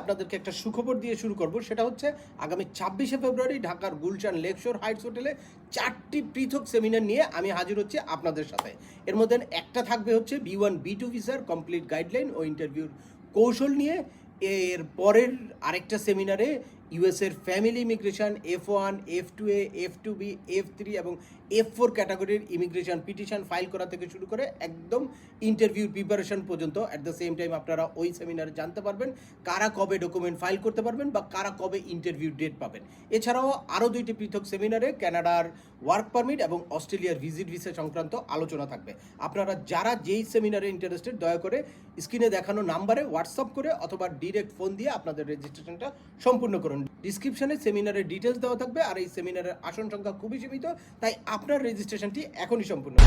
আপনাদেরকে একটা সুখবর দিয়ে শুরু করব, সেটা হচ্ছে আগামী 26শে ফেব্রুয়ারি ঢাকার গুলশান লেকশোর হাইটস হোটেলে 4টি পৃথক সেমিনার নিয়ে আমি হাজির হচ্ছি আপনাদের সাথে। এর মধ্যে একটা থাকবে হচ্ছে B1 B2 ভিসার কমপ্লিট গাইডলাইন ও ইন্টারভিউর কৌশল নিয়ে। এর পরের আরেকটা সেমিনারে ইউএসের family immigration F1 F2A F2B F3 এবং F4 ক্যাটাগরির ইমিগ্রেশন পিটিশন ফাইল করা থেকে শুরু করে একদম ইন্টারভিউ প্রিপারেশন পর্যন্ত। অ্যাট দ্য সেম টাইম আপনারা ওই সেমিনারে জানতে পারবেন কারা কবে ডকুমেন্ট ফাইল করতে পারবেন বা কারা কবে ইন্টারভিউ ডেট পাবেন। এছাড়াও আরও 2টি পৃথক সেমিনারে কানাডার ওয়ার্ক পারমিট এবং অস্ট্রেলিয়ার ভিজিট ভিসা সংক্রান্ত আলোচনা থাকবে। আপনারা যারা যেই সেমিনারে ইন্টারেস্টেড দয়া করে স্ক্রিনে দেখানো নাম্বারে হোয়াটসঅ্যাপ করে অথবা ডিরেক্ট ফোন দিয়ে আপনাদের রেজিস্ট্রেশনটা সম্পূর্ণ করুন। ডিসক্রিপশনে সেমিনারের ডিটেলস দেওয়া থাকবে, আর এই সেমিনারের আসন সংখ্যা খুবই সীমিত, তাই আপনার রেজিস্ট্রেশনটি এখনই সম্পূর্ণ।